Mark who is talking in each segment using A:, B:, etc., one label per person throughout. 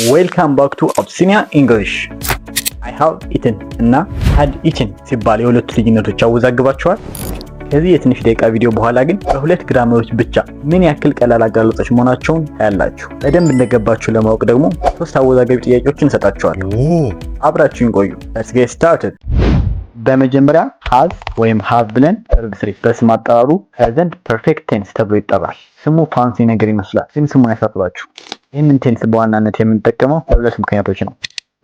A: ዌልካም ባክ ቱ አቢሲኒያ ኢንግሊሽ። አይ ሃቭ ኢትን እና ሃድ ኢትን ሲባል የሁለቱ ልዩነቶች አወዛግባቸዋል። ከዚህ የትንሽ ደቂቃ ቪዲዮ በኋላ ግን በሁለት ግራመሮች ብቻ ምን ያክል ቀላል አገላለጾች መሆናቸውን ታያላችሁ። በደንብ እንደገባችሁ ለማወቅ ደግሞ ሶስት አወዛጋቢ ጥያቄዎችን እንሰጣችኋለሁ። አብራችሁን ቆዩ። ሌትስ ጌት ስታርትድ። በመጀመሪያ ሃዝ ወይም ሃቭ ብለን ቨርብ ስሪ በስም አጠራሩ ፕሬዘንት ፐርፌክት ቴንስ ተብሎ ይጠራል። ስሙ ፋንሲ ነገር ይመስላል፣ ግን ስሙን ያሳስባችሁ። ይህንን ቴንስ በዋናነት የምንጠቀመው ለሁለት ምክንያቶች ነው።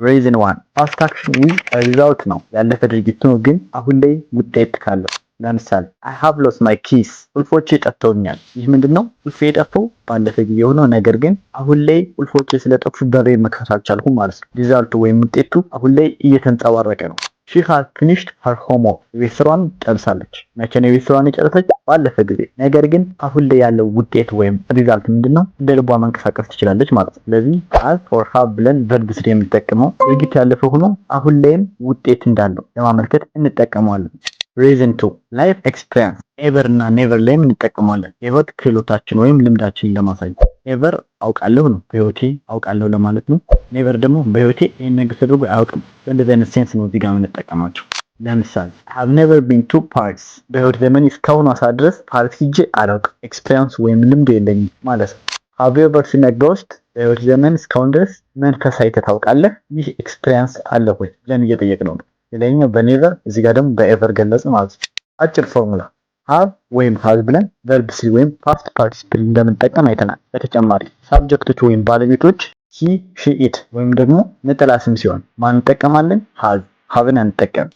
A: ሪዝን ዋን ፓስት አክሽን ዊዝ ሪዛልት ነው፣ ያለፈ ድርጊት ነው፣ ግን አሁን ላይ ውጤት ካለው። ለምሳሌ አይ ሃቭ ሎስት ማይ ኪስ፣ ቁልፎቼ ጠፍተውኛል። ይህ ምንድነው? ቁልፌ የጠፋው ባለፈ ጊዜ ሆኖ ነገር ግን አሁን ላይ ቁልፎቼ ስለጠፉ በሬን መክፈት አልቻልኩም ማለት ነው። ሪዛልቱ ወይም ውጤቱ አሁን ላይ እየተንጸባረቀ ነው። ሺ ሃዝ ፊኒሽድ ሀር ሆምወርክ፣ የቤት ስራዋን ጨርሳለች። መቼ ነው የቤት ስራዋን የጨረሰች? ባለፈ ጊዜ። ነገር ግን አሁን ላይ ያለው ውጤት ወይም ሪዛልት ምንድነው? እንደ ልቧ መንቀሳቀስ ትችላለች ማለት ነው። ስለዚህ ሃዝ ኦር ሃቭ ብለን ቨርብ ስሪ የምንጠቀመው ድርጊት ያለፈ ሆኖ አሁን ላይም ውጤት እንዳለው ለማመልከት እንጠቀመዋለን። ሪዝን ቱ ላይፍ ኤክስፒሪየንስ፣ ኤቨር እና ኔቨር ላይም እንጠቀመዋለን። ኤቨር ክህሎታችን ወይም ልምዳችንን ለማሳየት። ኤቨር አውቃለሁ ነው፣ በህይወቴ አውቃለሁ ለማለት ነው። ኔቨር ደግሞ በህይወቴ ይህን ነገር ተደርጎ አያውቅም። በእንደዚህ አይነት ሴንስ ነው እዚህ ጋር የምንጠቀማቸው። ለምሳሌ have never been to Paris፣ በህይወት ዘመን እስካሁን አሳ ድረስ ፓሪስ ሂጄ አላውቅም። ኤክስፒሪየንስ ወይም ልምድ የለኝም ማለት ነው። have you ever seen a ghost፣ በህይወት ዘመን እስካሁን ድረስ መንፈስ አይተህ ታውቃለህ? ይህ ኤክስፒሪየንስ አለ ወይ ብለን እየጠየቅነው ነው። ሌላኛው በኔቨር እዚህ ጋር ደግሞ በኤቨር ገለጽ ማለት ነው። አጭር ፎርሙላ ሃቭ ወይም ሃዝ ብለን ቨርብ ስሪ ወይም ፓስት ፓርቲሲፕል እንደምንጠቀም አይተናል። በተጨማሪ ሳብጀክቶች ወይም ባለቤቶች ሂ ሺ ኢት ወይም ደግሞ ነጠላ ስም ሲሆን ማን እንጠቀማለን? ሃዝ። ሃቭን አንጠቀም።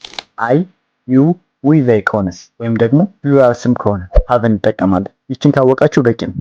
A: አይ ዩ ዊ ዘይ ከሆነስ ወይም ደግሞ ፕሉራል ስም ከሆነ ሃቭን እንጠቀማለን። ይችን ካወቃችሁ በቂ ነው።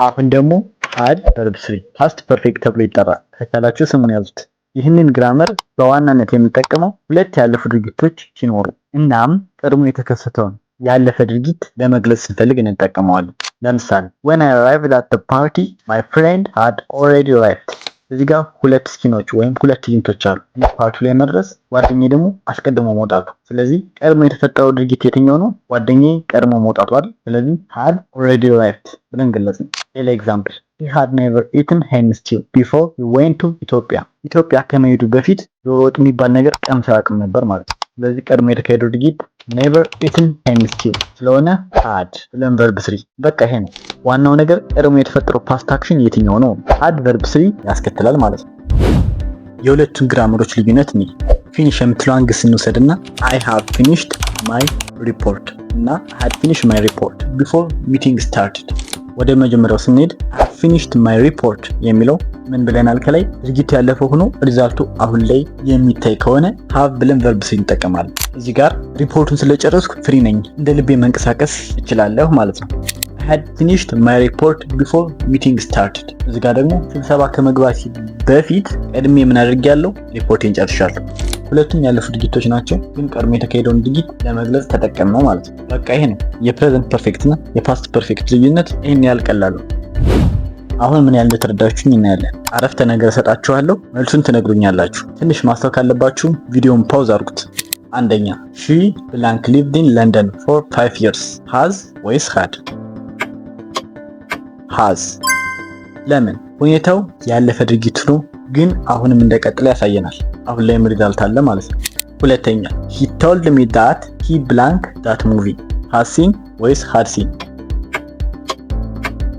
A: አሁን ደግሞ ሃድ ቨርብ ስሪ ፓስት ፐርፌክት ተብሎ ይጠራል። ከቻላችሁ ስሙን ያዙት። ይህንን ግራመር በዋናነት የምንጠቀመው ሁለት ያለፉ ድርጊቶች ሲኖሩ እናም ቀድሞ የተከሰተውን ያለፈ ድርጊት ለመግለጽ ስንፈልግ እንጠቀመዋለን። ለምሳሌ when I arrived at the party my friend had already left። እዚህ ጋር ሁለት ስኪኖች ወይም ሁለት ትዕይንቶች አሉ። ፓርቲው ላይ መድረስ፣ ጓደኛዬ ደግሞ አስቀድሞ መውጣቱ። ስለዚህ ቀድሞ የተፈጠረው ድርጊት የትኛው ነው? ጓደኛዬ ቀድሞ መውጣቱ አይደል? ስለዚህ had already left ብለን ገለጽን። ሌላ ኤግዛምፕል he had never eaten hen stew before he went to Ethiopia። ኢትዮጵያ ከመሄዱ በፊት ዶሮ ወጥ የሚባል ነገር ቀምሶ አያውቅም ነበር ማለት ነው። ስለዚህ ቀድሞ የተካሄደው ድርጊት never eaten hen stew ስለሆነ had ብለን ቨርብ ስሪ። በቃ ይሄ ነው ዋናው ነገር። ቀድሞ የተፈጠረው ፓስት አክሽን የትኛው ነው? had ቨርብ ስሪ ያስከትላል ማለት ነው። የሁለቱን ግራመሮች ልዩነት ነው። ፊኒሽ የምትለዋን ግስ እንውሰድና I have finished my report እና I had finished my report before meeting started። ወደ መጀመሪያው ስንሄድ I have finished my report የሚለው ምን ብለናል? ከላይ ድርጊቱ ያለፈው ሆኖ ሪዛልቱ አሁን ላይ የሚታይ ከሆነ have ብለን ቨርብ ስሪ እንጠቀማለን። እዚህ ጋር ሪፖርቱን ስለጨረስኩ ፍሪ ነኝ፣ እንደ ልቤ መንቀሳቀስ እችላለሁ ማለት ነው። I had finished my report before meeting started። እዚህ ጋር ደግሞ ስብሰባ ከመግባት በፊት ቀድሜ ምን አድርጌያለሁ? ሪፖርቴን ጨርሻለሁ። ሁለቱም ያለፉ ድርጊቶች ናቸው፣ ግን ቀድሞ የተካሄደውን ድርጊት ለመግለጽ ተጠቀምነው ማለት ነው። በቃ ይሄ ነው የፕሬዘንት ፐርፌክት እና የፓስት ፐርፌክት ልዩነት። ይሄን ያህል ቀላል ነው። አሁን ምን ያህል እንደተረዳችሁኝ እናያለን። አረፍተ ነገር እሰጣችኋለሁ፣ መልሱን ትነግሩኛላችሁ። ትንሽ ማስተዋል ካለባችሁ ቪዲዮውን ፓውዝ አድርጉት። አንደኛ she blank lived in London for 5 years። has ወይስ had? has። ለምን? ሁኔታው ያለፈ ድርጊት ነው፣ ግን አሁንም እንደቀጠለ ያሳየናል። አሁን ላይም ሪዛልት አለ ማለት ነው። ሁለተኛ he told me that he blank that movie። has seen ወይስ had seen?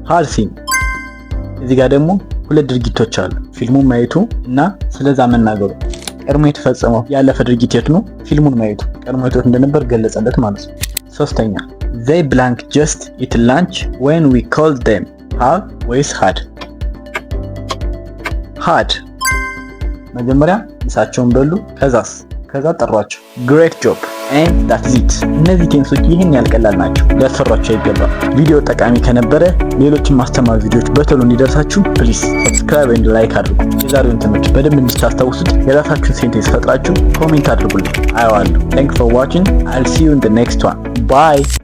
A: had seen። እዚህ ጋር ደግሞ ሁለት ድርጊቶች አሉ፣ ፊልሙን ማየቱ እና ስለዛ መናገሩ። ቀድሞ የተፈጸመው ያለፈ ድርጊት የት ነው? ፊልሙን ማየቱ። ቀድሞ የት እንደነበር ገለጸለት ማለት ነው። ሶስተኛ they blank just eat lunch when we called them። have ወይስ had? had። መጀመሪያ ምሳቸውን በሉ፣ ከዛ ጠሯቸው። great job and that's it። እነዚህ ቴንሶች ይህን ያልቀላል ናቸው፣ ሊያስፈሯቸው ይገባል። ቪዲዮ ጠቃሚ ከነበረ ሌሎችን ማስተማር ቪዲዮዎች በቶሎ እንዲደርሳችሁ ፕሊዝ ሰብስክራይብ and ላይክ አድርጉ። የዛሬውን ትምህርት በደንብ እንድታስታውሱት የራሳችሁን ሴንቴንስ ፈጥራችሁ ኮሜንት አድርጉልኝ፣ አየዋለሁ። thanks for watching. I'll see you in the next one. Bye.